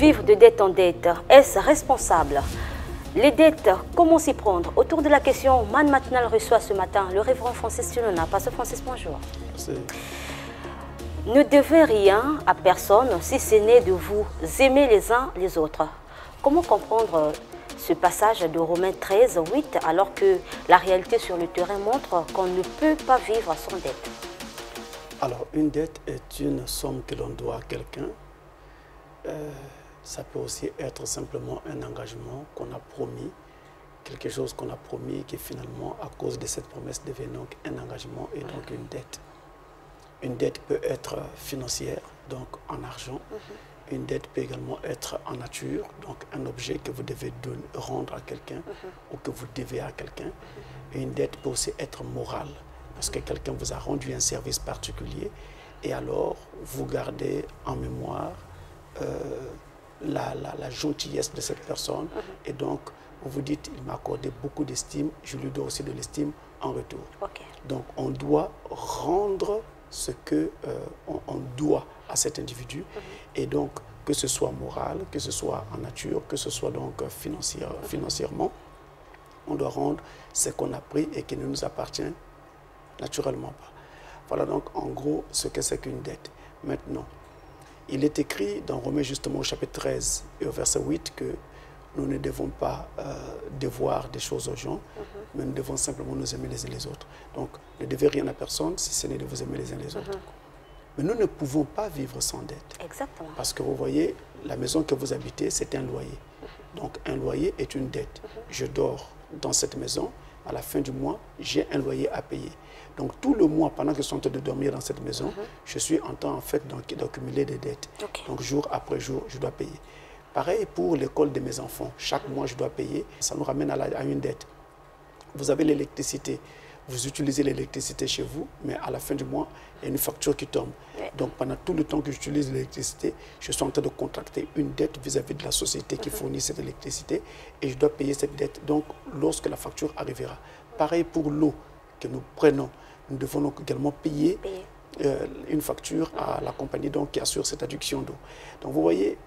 Vivre de dette en dette, est-ce responsable? Les dettes, comment s'y prendre? Autour de la question, Man Matinal reçoit ce matin le révérend Francis Tulona. Pasteur Francis, bonjour. Merci. Ne devez rien à personne si ce n'est de vous aimer les uns les autres. Comment comprendre ce passage de Romains 13, 8, alors que la réalité sur le terrain montre qu'on ne peut pas vivre sans dette? Alors, une dette est une somme que l'on doit à quelqu'un. Ça peut aussi être simplement un engagement qu'on a promis, quelque chose qu'on a promis qui finalement, à cause de cette promesse, devient donc un engagement et donc une dette. Une dette peut être financière, donc en argent. Une dette peut également être en nature, donc un objet que vous devez rendre à quelqu'un ou que vous devez à quelqu'un. Et une dette peut aussi être morale, parce que quelqu'un vous a rendu un service particulier et alors vous gardez en mémoire la gentillesse de cette personne et donc vous vous dites, il m'a accordé beaucoup d'estime, je lui dois aussi de l'estime en retour. Donc on doit rendre ce qu'on doit à cet individu et donc que ce soit moral, que ce soit en nature, que ce soit donc financièrement, on doit rendre ce qu'on a pris et qui ne nous appartient naturellement pas. Voilà donc en gros ce que c'est qu'une dette. Maintenant, il est écrit dans Romains justement au chapitre 13 et au verset 8 que nous ne devons pas devoir des choses aux gens, mais nous devons simplement nous aimer les uns les autres. Donc, ne devez rien à personne si ce n'est de vous aimer les uns les autres. Mais nous ne pouvons pas vivre sans dette. Exactement. Parce que vous voyez, la maison que vous habitez, c'est un loyer. Donc, un loyer est une dette. Je dors dans cette maison, à la fin du mois, j'ai un loyer à payer. Donc, tout le mois, pendant que je suis en train de dormir dans cette maison, je suis en train, en fait, d'accumuler des dettes. Donc, jour après jour, je dois payer. Pareil pour l'école de mes enfants. Chaque mois, je dois payer. Ça nous ramène à une dette. Vous avez l'électricité. Vous utilisez l'électricité chez vous, mais à la fin du mois, il y a une facture qui tombe. Donc, pendant tout le temps que j'utilise l'électricité, je suis en train de contracter une dette vis-à-vis de la société qui fournit cette électricité et je dois payer cette dette. Donc, lorsque la facture arrivera. Pareil pour l'eau que nous prenons. Nous devons donc également payer une facture à la compagnie donc, qui assure cette adduction d'eau. Donc, vous voyez,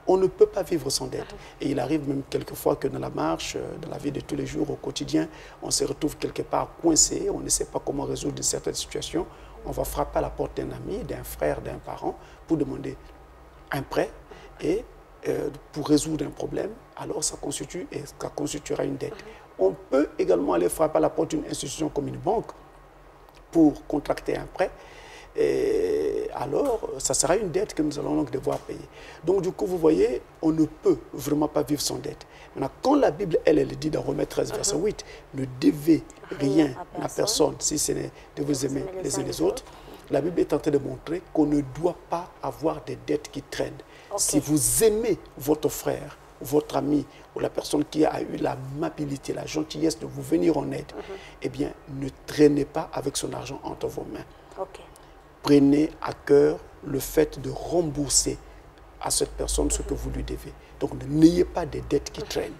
on ne peut pas vivre sans dette. Et il arrive même quelquefois que dans la marche, dans la vie de tous les jours, au quotidien, on se retrouve quelque part coincé, on ne sait pas comment résoudre certaines situations. On va frapper à la porte d'un ami, d'un frère, d'un parent pour demander un prêt et pour résoudre un problème, alors ça constituera une dette. On peut également aller frapper à la porte d'une institution comme une banque pour contracter un prêt. Et alors, ça sera une dette que nous allons donc devoir payer. Donc, du coup, vous voyez, on ne peut vraiment pas vivre sans dette. Maintenant, quand la Bible, elle dit dans Romains 13, verset 8, ne devez rien à personne, si ce n'est de vous aimer les uns les autres, la Bible est en train de montrer qu'on ne doit pas avoir des dettes qui traînent. Si vous aimez votre frère, votre ami ou la personne qui a eu l'amabilité, la gentillesse de vous venir en aide, eh bien, ne traînez pas avec son argent entre vos mains. Prenez à cœur le fait de rembourser à cette personne ce que vous lui devez. Donc, n'ayez pas des dettes qui traînent.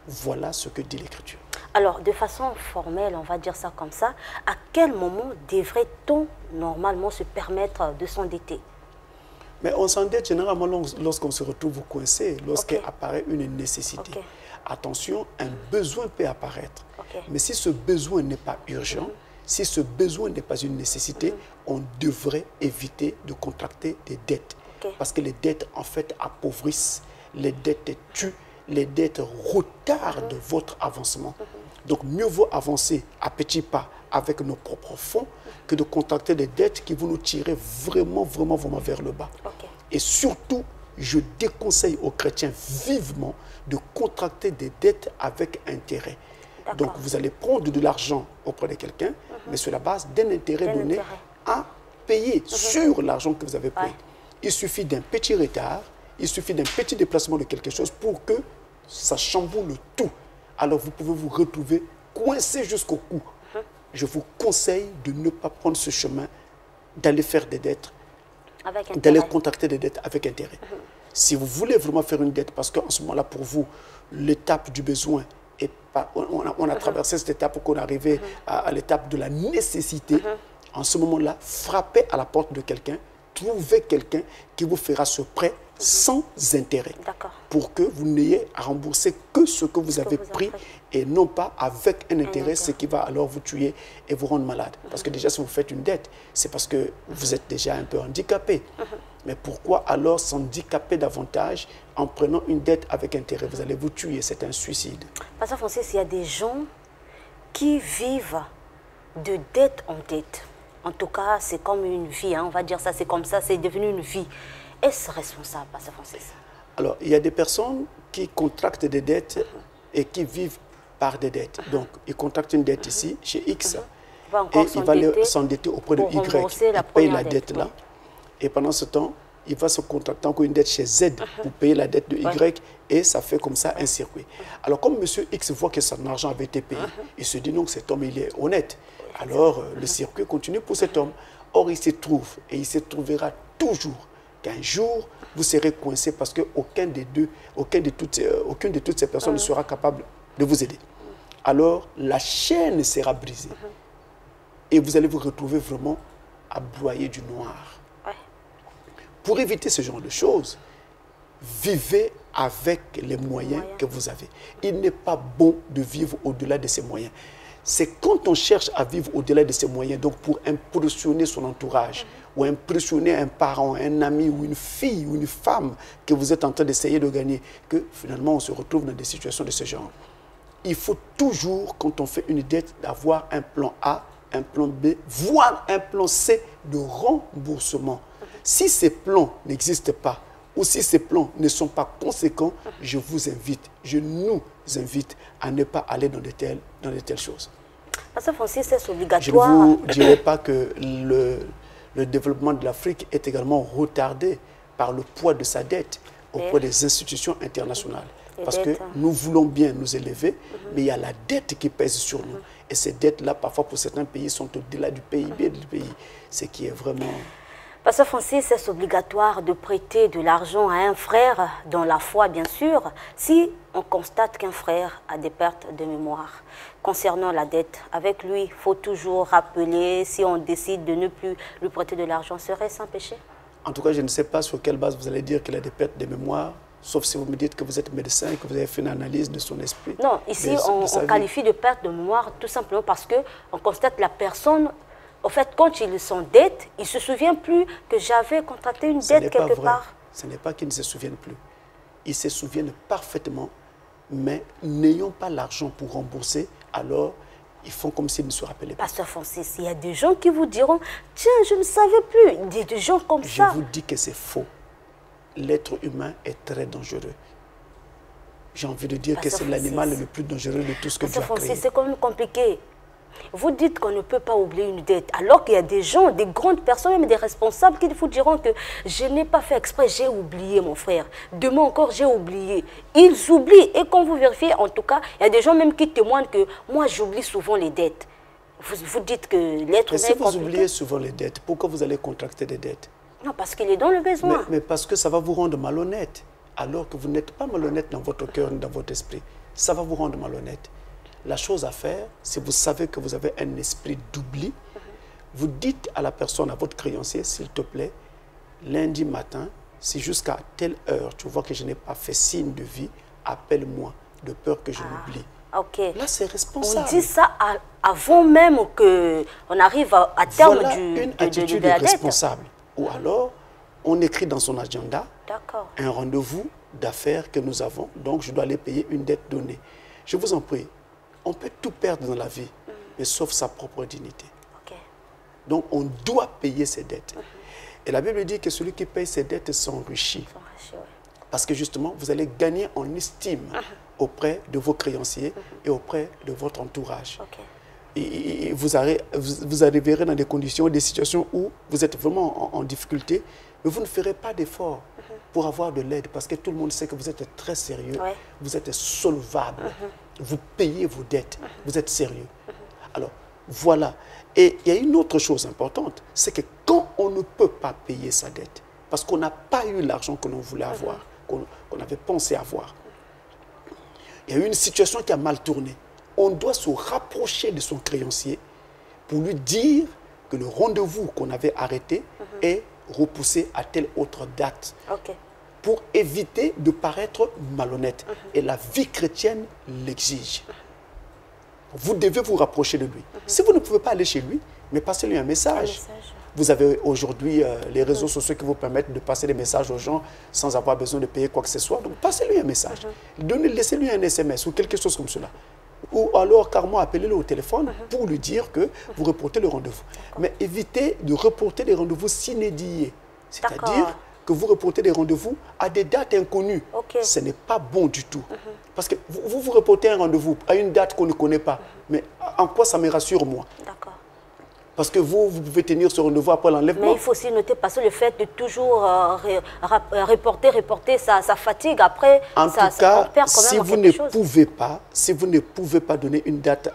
Voilà ce que dit l'Écriture. Alors, de façon formelle, on va dire ça comme ça, à quel moment devrait-on normalement se permettre de s'endetter? Mais on s'endette généralement lorsqu'on se retrouve coincé, lorsqu'apparaît une nécessité. Attention, un besoin peut apparaître. Mais si ce besoin n'est pas urgent, si ce besoin n'est pas une nécessité, on devrait éviter de contracter des dettes. Parce que les dettes, en fait, appauvrissent, les dettes tuent, les dettes retardent votre avancement. Donc, mieux vaut avancer à petits pas avec nos propres fonds que de contracter des dettes qui vont nous tirer vraiment vers le bas. Et surtout, je déconseille aux chrétiens vivement de contracter des dettes avec intérêt. Donc, vous allez prendre de l'argent auprès de quelqu'un, mais sur la base d'un intérêt donné à payer sur l'argent que vous avez payé. Il suffit d'un petit retard, il suffit d'un petit déplacement de quelque chose pour que ça chamboule tout. Alors, vous pouvez vous retrouver coincé jusqu'au cou. Je vous conseille de ne pas prendre ce chemin, d'aller faire des dettes, d'aller contracter des dettes avec intérêt. Si vous voulez vraiment faire une dette, parce qu'en ce moment-là, pour vous, l'étape du besoin, on a traversé cette étape pour qu'on arrivait à l'étape de la nécessité. En ce moment-là, frappez à la porte de quelqu'un trouver quelqu'un qui vous fera ce prêt sans intérêt. Pour que vous n'ayez à rembourser que ce que vous avez pris et non pas avec un intérêt, ce qui va alors vous tuer et vous rendre malade. Parce que déjà, si vous faites une dette, c'est parce que vous êtes déjà un peu handicapé. Mais pourquoi alors s'handicaper davantage en prenant une dette avec intérêt? Vous allez vous tuer, c'est un suicide. Pasteur Francis, il y a des gens qui vivent de dette en dette. En tout cas, c'est comme une vie, hein, on va dire ça, c'est comme ça, c'est devenu une vie. Est-ce responsable, Pasteur Francis? Alors, il y a des personnes qui contractent des dettes et qui vivent par des dettes. Donc, ils contractent une dette ici, chez X, et il va s'endetter auprès de Y. Il paye la dette là. Et pendant ce temps, il va se contracter encore une dette chez Z pour payer la dette de Y, et ça fait comme ça un circuit. Alors, comme M. X voit que son argent avait été payé, il se dit non, cet homme, il est honnête. Alors, le circuit continue pour cet homme. Or, il se trouve, et il se trouvera toujours, qu'un jour, vous serez coincé parce qu'aucune de toutes ces personnes ne sera capable de vous aider. Alors, la chaîne sera brisée. Et vous allez vous retrouver vraiment à broyer du noir. Pour éviter ce genre de choses, vivez avec les moyens que vous avez. Il n'est pas bon de vivre au-delà de ces moyens. C'est quand on cherche à vivre au-delà de ses moyens, donc pour impressionner son entourage, ou impressionner un parent, un ami, ou une fille, ou une femme que vous êtes en train d'essayer de gagner, que finalement on se retrouve dans des situations de ce genre. Il faut toujours, quand on fait une dette, d'avoir un plan A, un plan B, voire un plan C de remboursement. Si ces plans n'existent pas, ou si ces plans ne sont pas conséquents, je vous invite, je nous invite à ne pas aller dans de telles choses. Pasteur Francis, c'est obligatoire. Je ne vous dirai pas que le développement de l'Afrique est également retardé par le poids de sa dette auprès des institutions internationales. Parce que nous voulons bien nous élever, mais il y a la dette qui pèse sur nous. Et ces dettes-là, parfois pour certains pays, sont au-delà du PIB du pays. Ce qui est vraiment... Pasteur Francis, est-ce obligatoire de prêter de l'argent à un frère, dans la foi bien sûr, si on constate qu'un frère a des pertes de mémoire? Concernant la dette, avec lui, il faut toujours rappeler, si on décide de ne plus lui prêter de l'argent, serait-ce un péché? En tout cas, je ne sais pas sur quelle base vous allez dire qu'il a des pertes de mémoire, sauf si vous me dites que vous êtes médecin et que vous avez fait une analyse de son esprit. Non, ici, on qualifie de perte de mémoire tout simplement parce qu'on constate la personne... En fait, quand il s'endette, il ne se souvient plus que j'avais contracté une dette quelque part. Ce n'est pas qu'ils ne se souviennent plus. Ils se souviennent parfaitement, mais n'ayant pas l'argent pour rembourser, alors ils font comme s'ils ne se rappelaient pas. Pasteur Francis, il y a des gens qui vous diront, tiens, je ne savais plus. Il y a des gens comme ça. Je vous dis que c'est faux. L'être humain est très dangereux. J'ai envie de dire que c'est l'animal le plus dangereux de tout ce que Dieu a créé. C'est quand même compliqué. Vous dites qu'on ne peut pas oublier une dette, alors qu'il y a des gens, des grandes personnes, même des responsables qui vous diront que je n'ai pas fait exprès, j'ai oublié mon frère. Demain encore, j'ai oublié. Ils oublient. Et quand vous vérifiez, en tout cas, il y a des gens même qui témoignent que moi, j'oublie souvent les dettes. Vous dites que l'être humain est compliqué. Si vous oubliez souvent les dettes, pourquoi vous allez contracter des dettes? Non, parce qu'il est dans le besoin. Mais parce que ça va vous rendre malhonnête, alors que vous n'êtes pas malhonnête dans votre cœur ni dans votre esprit. Ça va vous rendre malhonnête. La chose à faire, si vous savez que vous avez un esprit d'oubli, vous dites à la personne, à votre créancier, s'il te plaît, lundi matin, si jusqu'à telle heure, tu vois que je n'ai pas fait signe de vie, appelle-moi, de peur que je l'oublie. Okay. Là, c'est responsable. On dit ça avant même qu'on arrive à terme voilà une attitude responsable. Ou alors, on écrit dans son agenda un rendez-vous d'affaires que nous avons, donc je dois aller payer une dette donnée. Je vous en prie. On peut tout perdre dans la vie, mais sauf sa propre dignité. Donc, on doit payer ses dettes. Et la Bible dit que celui qui paye ses dettes s'enrichit. Parce que justement, vous allez gagner en estime auprès de vos créanciers et auprès de votre entourage. Et vous arriverez dans des conditions, des situations où vous êtes vraiment en difficulté, mais vous ne ferez pas d'efforts pour avoir de l'aide, parce que tout le monde sait que vous êtes très sérieux, vous êtes solvable, vous payez vos dettes, vous êtes sérieux. Alors, voilà. Et il y a une autre chose importante, c'est que quand on ne peut pas payer sa dette, parce qu'on n'a pas eu l'argent que l'on voulait avoir, qu'on avait pensé avoir, il y a eu une situation qui a mal tourné. On doit se rapprocher de son créancier pour lui dire que le rendez-vous qu'on avait arrêté est repousser à telle autre date. Ok. Pour éviter de paraître malhonnête. Et la vie chrétienne l'exige. Vous devez vous rapprocher de lui. Si vous ne pouvez pas aller chez lui, mais passez-lui un message. Vous avez aujourd'hui les réseaux sociaux qui vous permettent de passer des messages aux gens sans avoir besoin de payer quoi que ce soit. Donc, passez-lui un message. Laissez-lui un SMS ou quelque chose comme cela. Ou alors, carrément, appelez-le au téléphone pour lui dire que vous reportez le rendez-vous. Mais évitez de reporter les rendez-vous s'inédiés. C'est-à-dire que vous reportez des rendez-vous à des dates inconnues. Ce n'est pas bon du tout. Parce que vous reportez un rendez-vous à une date qu'on ne connaît pas. Mais en quoi ça me rassure, moi? D'accord. Parce que vous pouvez tenir ce rendez-vous après l'enlèvement. Mais il faut aussi noter, parce que le fait de toujours reporter, ça fatigue. Après, en tout cas, on perd quand si même vous ne pouvez pas donner une date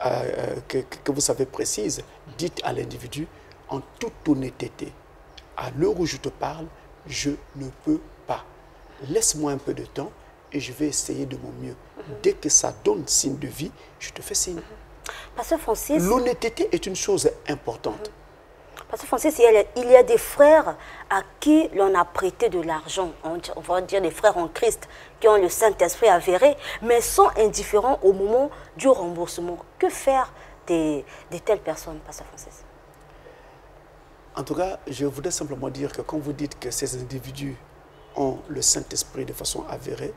que vous savez précise, dites à l'individu, en toute honnêteté, à l'heure où je te parle, je ne peux pas. Laisse-moi un peu de temps et je vais essayer de mon mieux. Dès que ça donne signe de vie, je te fais signe. Pasteur Francis, l'honnêteté est une chose importante. Pasteur Francis, il y a des frères à qui l'on a prêté de l'argent, on va dire des frères en Christ, qui ont le Saint-Esprit avéré, mais sont indifférents au moment du remboursement. Que faire de telles personnes, Pasteur Francis? En tout cas, je voudrais simplement dire que quand vous dites que ces individus ont le Saint-Esprit de façon avérée,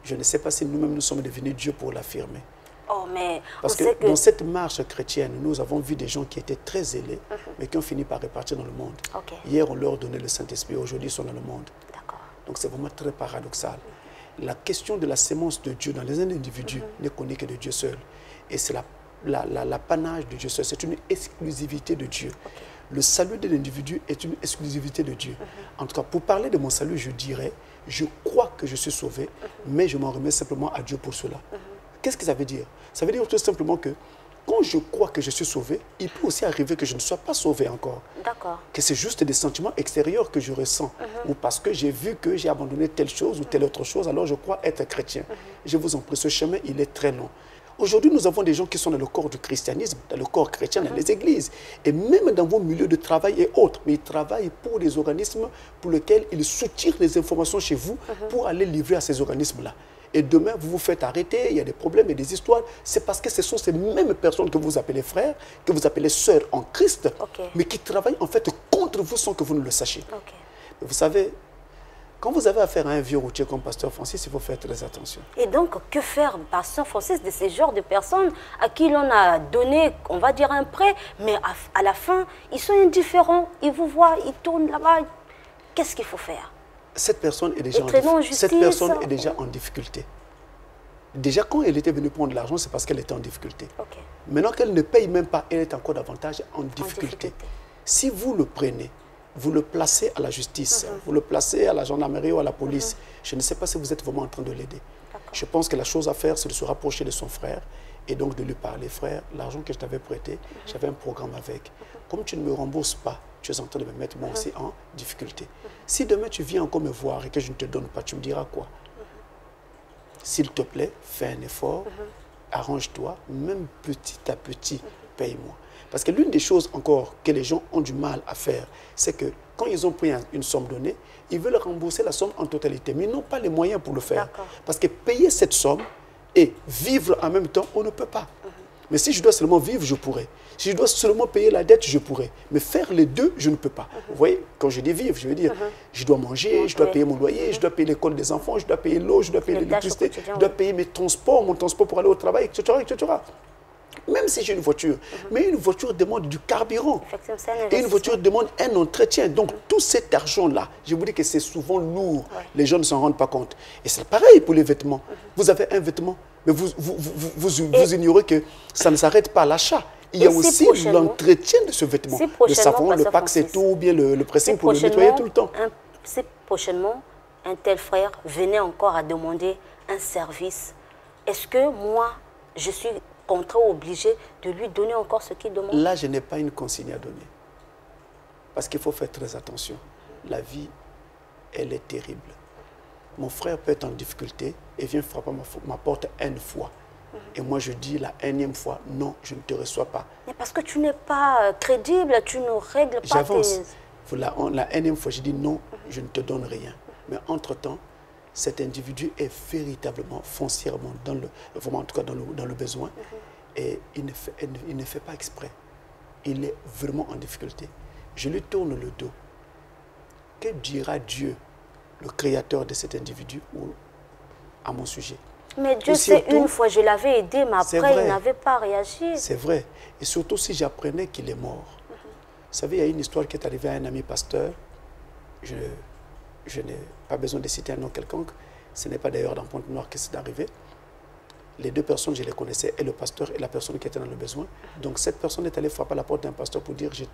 je ne sais pas si nous-mêmes nous sommes devenus Dieu pour l'affirmer. Oh, mais parce que dans cette marche chrétienne, nous avons vu des gens qui étaient très zélés, mais qui ont fini par répartir dans le monde. Hier, on leur donnait le Saint-Esprit, aujourd'hui, ils sont dans le monde. Donc c'est vraiment très paradoxal. La question de la sémence de Dieu dans les individus n'est connue que de Dieu seul. Et c'est l'apanage de Dieu seul, c'est une exclusivité de Dieu. Le salut de l'individu est une exclusivité de Dieu. En tout cas, pour parler de mon salut, je dirais, je crois que je suis sauvé, mais je m'en remets simplement à Dieu pour cela. Qu'est-ce que ça veut dire? Ça veut dire tout simplement que quand je crois que je suis sauvé, il peut aussi arriver que je ne sois pas sauvé encore. D'accord. Que c'est juste des sentiments extérieurs que je ressens. Ou parce que j'ai vu que j'ai abandonné telle chose ou telle autre chose, alors je crois être chrétien. Je vous en prie, ce chemin, il est très long. Aujourd'hui, nous avons des gens qui sont dans le corps du christianisme, dans le corps chrétien, dans les églises. Et même dans vos milieux de travail et autres. Mais ils travaillent pour des organismes pour lesquels ils soutirent les informations chez vous pour aller livrer à ces organismes-là. Et demain, vous vous faites arrêter, il y a des problèmes et des histoires. C'est parce que ce sont ces mêmes personnes que vous appelez frères, que vous appelez sœurs en Christ, mais qui travaillent en fait contre vous sans que vous ne le sachiez. Vous savez, quand vous avez affaire à un vieux routier comme Pasteur Francis, il faut faire très attention. Et donc, que faire, Pasteur Francis, de ces genres de personnes à qui l'on a donné, on va dire, un prêt, mais à la fin, ils sont indifférents, ils vous voient, ils tournent là-bas. Qu'est-ce qu'il faut faire? Cette personne est déjà en difficulté. Déjà, quand elle était venue prendre de l'argent, c'est parce qu'elle était en difficulté. Maintenant qu'elle ne paye même pas, elle est encore davantage en difficulté. Si vous le prenez, vous le placez à la justice, vous le placez à la gendarmerie ou à la police, je ne sais pas si vous êtes vraiment en train de l'aider. Je pense que la chose à faire, c'est de se rapprocher de son frère et donc de lui parler. Frère, l'argent que je t'avais prêté, j'avais un programme avec. Comme tu ne me rembourses pas, tu es en train de me mettre moi aussi en difficulté. Si demain tu viens encore me voir et que je ne te donne pas, tu me diras quoi? S'il te plaît, fais un effort, arrange-toi, même petit à petit, paye-moi. Parce que l'une des choses encore que les gens ont du mal à faire, c'est que quand ils ont pris une somme donnée, ils veulent rembourser la somme en totalité, mais ils n'ont pas les moyens pour le faire. Parce que payer cette somme et vivre en même temps, on ne peut pas. Mais si je dois seulement vivre, je pourrais. Si je dois seulement payer la dette, je pourrais. Mais faire les deux, je ne peux pas. Vous voyez, quand je dis vivre, je veux dire, je dois manger, je dois payer mon loyer, je dois payer l'école des enfants, je dois payer l'eau, je dois payer l'électricité, je dois payer mes transports, mon transport pour aller au travail, etc. etc. Même si j'ai une voiture. Mais une voiture demande du carburant. Et une voiture demande un entretien. Donc, tout cet argent-là, je vous dis que c'est souvent lourd. Les gens ne s'en rendent pas compte. Et c'est pareil pour les vêtements. Vous avez un vêtement, mais vous ignorez que ça ne s'arrête pas à l'achat. Il y a aussi l'entretien de ce vêtement. Le savon, le pack, c'est tout, ou bien le pressing pour le nettoyer tout le temps. Si prochainement, un tel frère venait encore à demander un service, est-ce que moi, je suis contraint ou obligé de lui donner encore ce qu'il demande? Là, je n'ai pas une consigne à donner. Parce qu'il faut faire très attention. La vie, elle est terrible. Mon frère peut être en difficulté et vient frapper ma porte une fois. Et moi, je dis la énième fois, non, je ne te reçois pas. Mais parce que tu n'es pas crédible, tu ne règles pas J'avance. La énième fois, j'ai dit non, je ne te donne rien. Mais entre-temps, cet individu est véritablement, foncièrement, vraiment en tout cas dans le besoin. Et il ne fait pas exprès. Il est vraiment en difficulté. Je lui tourne le dos. Que dira Dieu, le créateur de cet individu, à mon sujet? Mais Dieu sait, une fois, je l'avais aidé, mais après, il n'avait pas réagi. C'est vrai. Et surtout si j'apprenais qu'il est mort. Vous savez, il y a une histoire qui est arrivée à un ami pasteur. Je n'ai pas besoin de citer un nom quelconque. Ce n'est pas d'ailleurs dans Pointe-Noire que c'est arrivé. Les deux personnes, je les connaissais, et le pasteur et la personne qui était dans le besoin. Donc cette personne est allée frapper à la porte d'un pasteur pour dire, je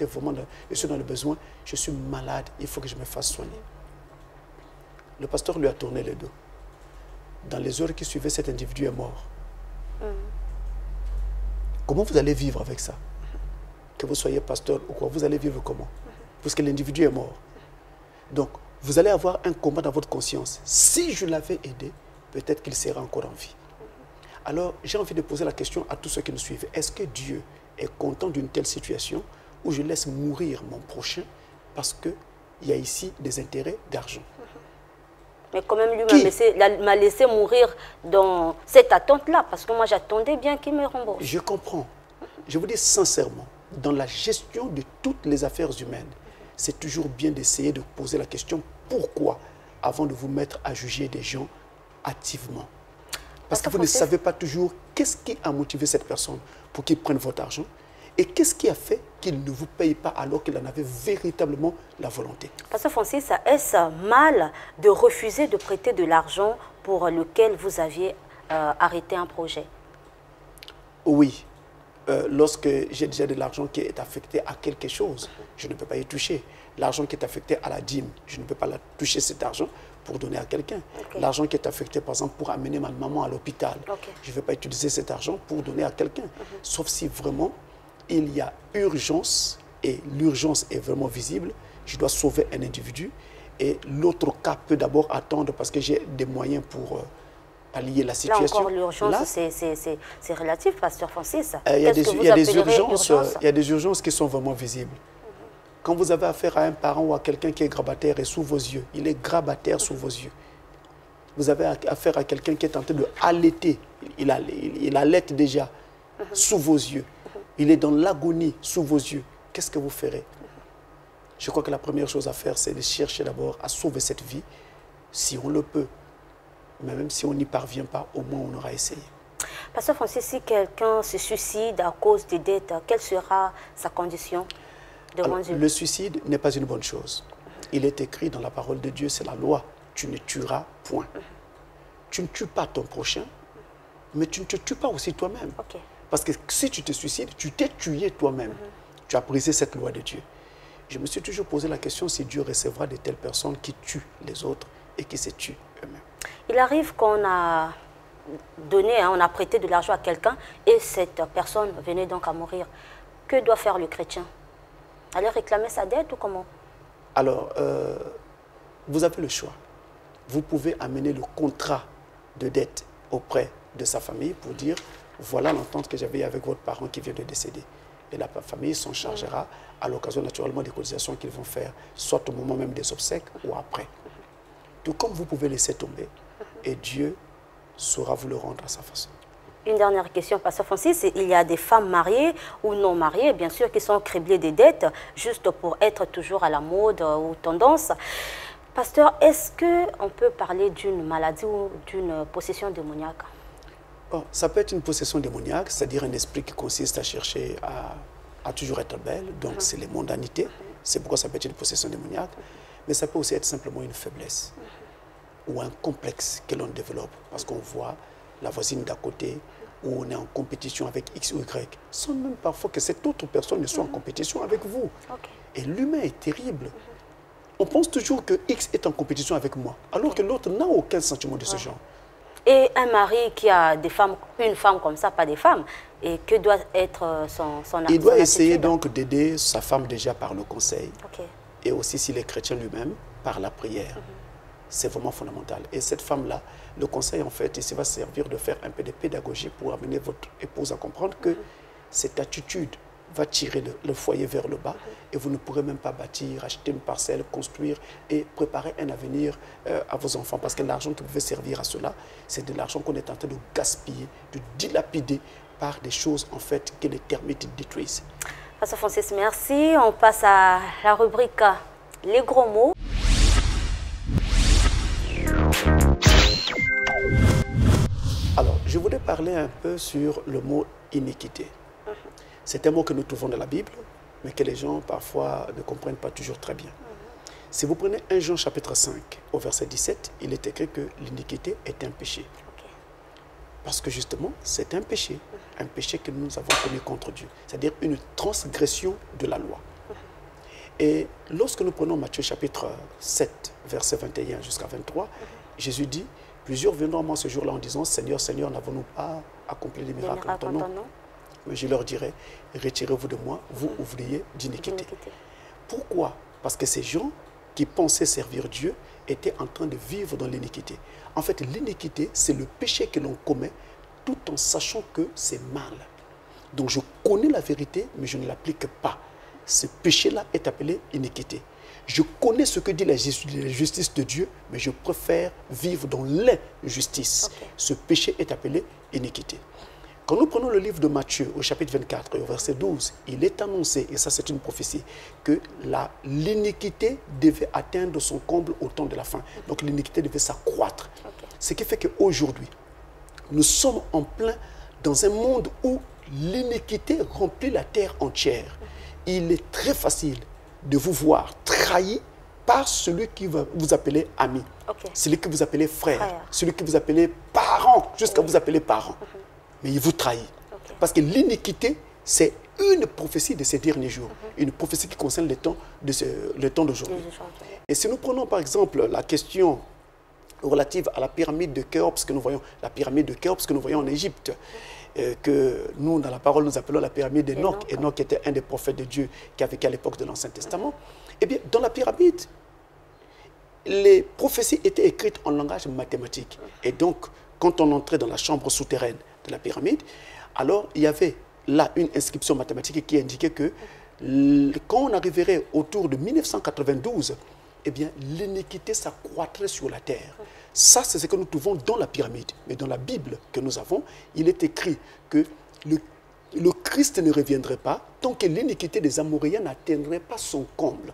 suis dans le besoin, je suis malade, il faut que je me fasse soigner. Le pasteur lui a tourné le dos. Dans les heures qui suivaient, cet individu est mort. Comment vous allez vivre avec ça? Que vous soyez pasteur ou quoi, vous allez vivre comment? Puisque l'individu est mort. Donc, vous allez avoir un combat dans votre conscience. Si je l'avais aidé, peut-être qu'il serait encore en vie. Alors, j'ai envie de poser la question à tous ceux qui nous suivent. Est-ce que Dieu est content d'une telle situation où je laisse mourir mon prochain parce qu'il y a ici des intérêts d'argent? Mais quand même, lui m'a laissé mourir dans cette attente-là, parce que moi, j'attendais bien qu'il me rembourse. Je comprends. Je vous dis sincèrement, dans la gestion de toutes les affaires humaines, c'est toujours bien d'essayer de poser la question pourquoi, avant de vous mettre à juger des gens hâtivement. Parce que vous ne savez pas toujours qu'est-ce qui a motivé cette personne pour qu'il prenne votre argent et qu'est-ce qui a fait qu'il ne vous paye pas alors qu'il en avait véritablement la volonté. Pasteur Francis, est-ce mal de refuser de prêter de l'argent pour lequel vous aviez arrêté un projet? Oui. Lorsque j'ai déjà de l'argent qui est affecté à quelque chose, je ne peux pas y toucher. L'argent qui est affecté à la dîme, je ne peux pas toucher cet argent pour donner à quelqu'un. L'argent qui est affecté, par exemple, pour amener ma maman à l'hôpital, je ne vais pas utiliser cet argent pour donner à quelqu'un. Sauf si vraiment il y a urgence et l'urgence est vraiment visible, je dois sauver un individu et l'autre cas peut d'abord attendre parce que j'ai des moyens pour pallier la situation. Là encore, l'urgence, c'est relatif, Pasteur Francis. Il y a des urgences qui sont vraiment visibles. Quand vous avez affaire à un parent ou à quelqu'un qui est grabataire et sous vos yeux, il est grabataire sous vos yeux. Vous avez affaire à quelqu'un qui est en train de allaiter, il allaite déjà sous vos yeux. Il est dans l'agonie sous vos yeux. Qu'est-ce que vous ferez? Je crois que la première chose à faire, c'est de chercher d'abord à sauver cette vie, si on le peut. Mais même si on n'y parvient pas, au moins on aura essayé. Pasteur Francis, si quelqu'un se suicide à cause des dettes, quelle sera sa condition devant Dieu? Le suicide n'est pas une bonne chose. Il est écrit dans la parole de Dieu, c'est la loi. Tu ne tueras point. Tu ne tues pas ton prochain, mais tu ne te tues pas aussi toi-même. Parce que si tu te suicides, tu t'es tué toi-même. Tu as brisé cette loi de Dieu. Je me suis toujours posé la question si Dieu recevra de telles personnes qui tuent les autres et qui se tuent eux-mêmes. Il arrive qu'on a donné, on a prêté de l'argent à quelqu'un et cette personne venait donc à mourir. Que doit faire le chrétien? Aller réclamer sa dette ou comment? Alors, vous avez le choix. Vous pouvez amener le contrat de dette auprès de sa famille pour dire voilà l'entente que j'avais avec votre parent qui vient de décéder. Et la famille s'en chargera à l'occasion naturellement des cotisations qu'ils vont faire, soit au moment même des obsèques ou après. Tout comme vous pouvez laisser tomber et Dieu saura vous le rendre à sa façon. Une dernière question, Pasteur Francis. Il y a des femmes mariées ou non mariées, bien sûr, qui sont criblées des dettes, juste pour être toujours à la mode ou tendance. Pasteur, est-ce qu'on peut parler d'une maladie ou d'une possession démoniaque? Oh, ça peut être une possession démoniaque, c'est-à-dire un esprit qui consiste à chercher à toujours être belle, donc c'est les mondanités, c'est pourquoi ça peut être une possession démoniaque, mais ça peut aussi être simplement une faiblesse ou un complexe que l'on développe, parce qu'on voit la voisine d'à côté, où on est en compétition avec X ou Y, sans même parfois que cette autre personne ne soit en compétition avec vous. Et l'humain est terrible. On pense toujours que X est en compétition avec moi, alors que l'autre n'a aucun sentiment de ce genre. Et un mari qui a des femmes, une femme comme ça, pas des femmes, et que doit être son Il doit essayer donc d'aider sa femme déjà par le conseil, et aussi s'il est chrétien lui-même, par la prière. C'est vraiment fondamental. Et cette femme-là, le conseil en fait, il va servir de faire un peu de pédagogie pour amener votre épouse à comprendre que cette attitude va tirer le foyer vers le bas et vous ne pourrez même pas bâtir, acheter une parcelle, construire et préparer un avenir à vos enfants. Parce que l'argent qui pouvait servir à cela, c'est de l'argent qu'on est en train de gaspiller, de dilapider par des choses en fait que les termites détruisent. Pasteur Francis, merci. On passe à la rubrique Les gros mots. Alors, je voulais parler un peu sur le mot iniquité. C'est un mot que nous trouvons dans la Bible, mais que les gens parfois ne comprennent pas toujours très bien. Si vous prenez 1 Jean chapitre 5, au verset 17, il est écrit que l'iniquité est un péché. Parce que justement, c'est un péché que nous avons commis contre Dieu, c'est-à-dire une transgression de la loi. Et lorsque nous prenons Matthieu chapitre 7, verset 21 jusqu'à 23, Jésus dit, plusieurs viendront à moi ce jour-là en disant, Seigneur, Seigneur, n'avons-nous pas accompli des miracles en ton nom? Mais je leur dirai, retirez-vous de moi, vous ouvriers d'iniquité. Pourquoi? Parce que ces gens qui pensaient servir Dieu étaient en train de vivre dans l'iniquité. En fait, l'iniquité, c'est le péché que l'on commet tout en sachant que c'est mal. Donc je connais la vérité, mais je ne l'applique pas. Ce péché-là est appelé iniquité. Je connais ce que dit la justice de Dieu, mais je préfère vivre dans l'injustice. Ce péché est appelé iniquité. Quand nous prenons le livre de Matthieu au chapitre 24 et au verset 12, il est annoncé, et ça c'est une prophétie, que l'iniquité devait atteindre son comble au temps de la fin. Donc l'iniquité devait s'accroître. Ce qui fait qu'aujourd'hui, nous sommes en plein dans un monde où l'iniquité remplit la terre entière. Il est très facile de vous voir trahi par celui qui va vous appeler ami, celui que vous appelez frère, celui que vous appelez parent, jusqu'à vous appeler parent. Mais il vous trahit. Parce que l'iniquité, c'est une prophétie de ces derniers jours. Une prophétie qui concerne le temps d'aujourd'hui. Et si nous prenons par exemple la question relative à la pyramide de Khéops que nous voyons, la pyramide de Khéops que nous voyons en Égypte, que nous, dans la parole, nous appelons la pyramide d'Enoch. Enoch était un des prophètes de Dieu qui a vécu à l'époque de l'Ancien Testament. Eh bien, dans la pyramide, les prophéties étaient écrites en langage mathématique. Et donc, quand on entrait dans la chambre souterraine de la pyramide, alors il y avait là une inscription mathématique qui indiquait que quand on arriverait autour de 1992, eh bien, l'iniquité s'accroîtrait sur la terre. Ça, c'est ce que nous trouvons dans la pyramide. Mais dans la Bible que nous avons, il est écrit que le Christ ne reviendrait pas tant que l'iniquité des Amoréens n'atteindrait pas son comble.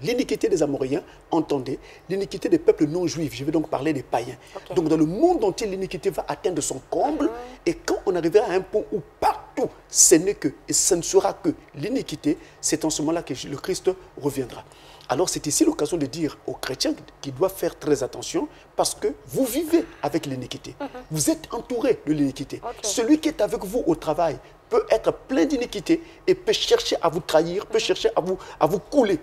L'iniquité des Amoréens, entendez, l'iniquité des peuples non juifs, je vais donc parler des païens. Donc dans le monde entier, l'iniquité va atteindre son comble, et quand on arrivera à un point où partout, ce n'est que, et ce ne sera que l'iniquité, c'est en ce moment-là que le Christ reviendra. Alors c'est ici l'occasion de dire aux chrétiens qu'ils doivent faire très attention parce que vous vivez avec l'iniquité. Vous êtes entouré de l'iniquité. Celui qui est avec vous au travail peut être plein d'iniquité et peut chercher à vous trahir, peut chercher à vous couler,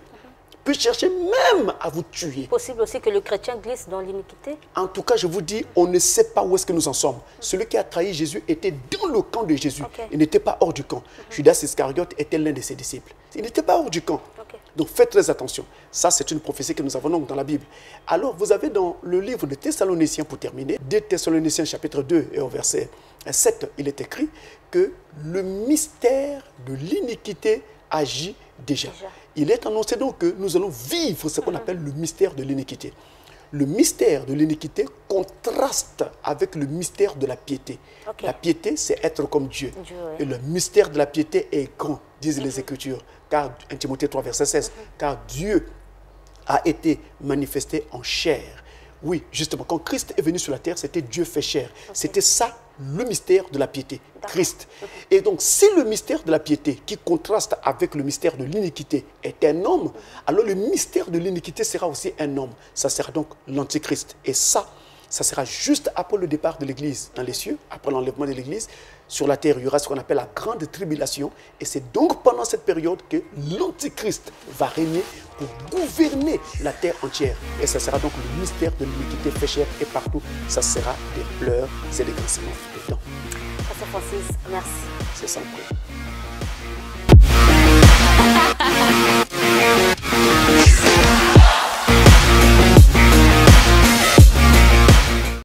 peut chercher même à vous tuer. Possible aussi que le chrétien glisse dans l'iniquité? En tout cas, je vous dis, on ne sait pas où est-ce que nous en sommes. Celui qui a trahi Jésus était dans le camp de Jésus. Il n'était pas hors du camp. Judas Iscariote était l'un de ses disciples. Il n'était pas hors du camp. Donc faites très attention. Ça, c'est une prophétie que nous avons donc dans la Bible. Alors, vous avez dans le livre de Thessaloniciens, pour terminer, 2 Thessaloniciens chapitre 2 et au verset 7, il est écrit que le mystère de l'iniquité agit déjà. Il est annoncé donc que nous allons vivre ce qu'on appelle le mystère de l'iniquité. Le mystère de l'iniquité contraste avec le mystère de la piété. La piété, c'est être comme Dieu. Et le mystère de la piété est grand, disent les Écritures. Car, 1 Timothée 3, verset 16, car Dieu a été manifesté en chair. Oui, justement, quand Christ est venu sur la terre, c'était Dieu fait chair. C'était ça, le mystère de la piété, Christ. Et donc, si le mystère de la piété, qui contraste avec le mystère de l'iniquité, est un homme, alors le mystère de l'iniquité sera aussi un homme. Ça sera donc l'Antichrist. Et ça sera juste après le départ de l'Église dans les cieux, après l'enlèvement de l'Église. Sur la terre, il y aura ce qu'on appelle la grande tribulation. Et c'est donc pendant cette période que l'Antichrist va régner pour gouverner la terre entière. Et ça sera donc le mystère de l'iniquité fait chair. Et partout, ça sera des pleurs et des grincements de dents. Pasteur Francis, merci. C'est sans prix.